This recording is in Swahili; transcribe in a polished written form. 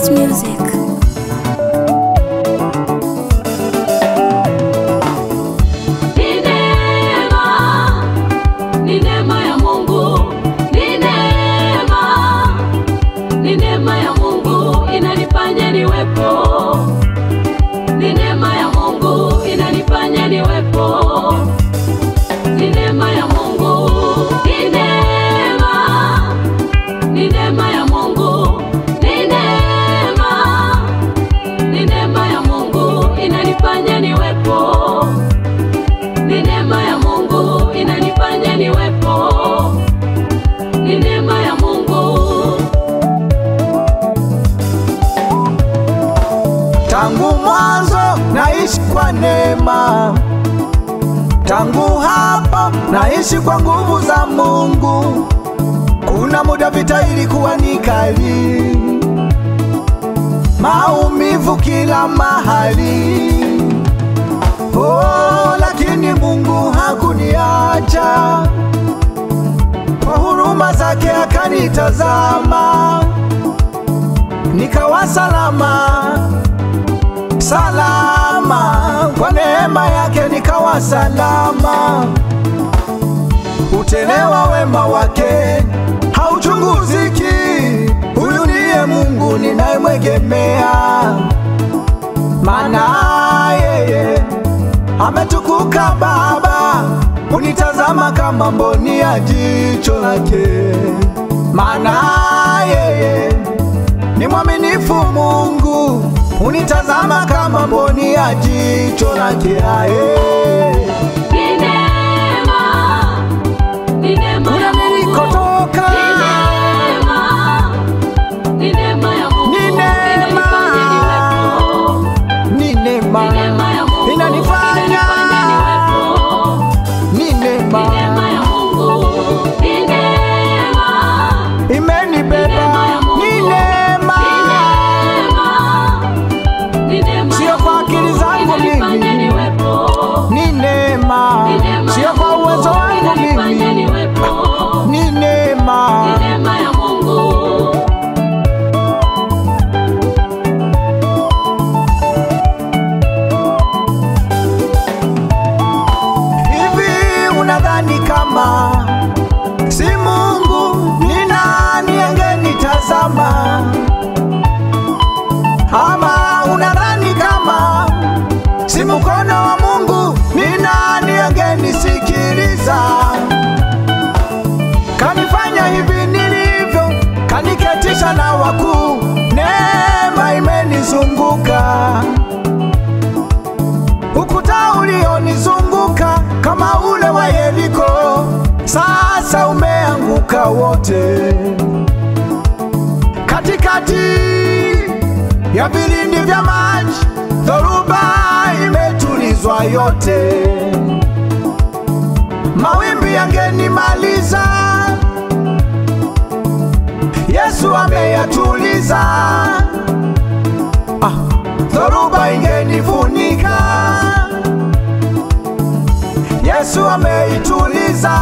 Best music. Ni neema ya Mungu, ni neema ya Mungu inanifanya niwepo. Ni neema ya Mungu inanifanya niwepo. Ni neema ya Mungu, ni neema ya Mungu, ni neema ya Mungu inanifanya niwepo. Ni neema ya Mungu inanifanya niwepo. Ni neema ya Mungu. Tangu mwanzo naishi kwa neema, tangu hapo naishi kwa nguvu za Mungu. Kuna muda vita ilikuwa ni kali, maumivu kila mahali. Oh, lakini Mungu hakuniacha, kwa huruma zake akanitazama, nikawa salama. Kwa neema yake nikawa salama. Utelewa wema wake hauchunguziki. Huyu ndiye Mungu ninayemwegemea, maana yeye ametukuka. Baba unitazama kama mboni ya jicho lake, maana yeye ni mwaminifu. Mungu unitazama kama mboni ya jicho lake. Ni neema ya Mungu. Nilikotoka, ni neema ya Mungu inanifanya niwepo. ni neema inanifanya niwepo. ni neema ya Mungu, ni neema imenibeba, ni neema sio kwa akili zangu mimi, ni neema sio kwa uwezo wangu mimi, ni neema ya Mungu. Hivi unadhani kama si Mungu ni nani angenitazama? Ama unadhani kama si mkono wa Mungu ni nani angenisikiliza? Kanifanya hivi nilivyo, kaniketisha na wakuu. Neema imenizunguka, ukuta ulionizunguka kama ule wa Yeriko sasa umeanguka wote. Katikati ya vilindi vya maji, dhoruba imetulizwa yote. Mawimbi yangenimaliza, Yesu ameyatuliza. Dhoruba ingenifunika, Yesu ameituliza.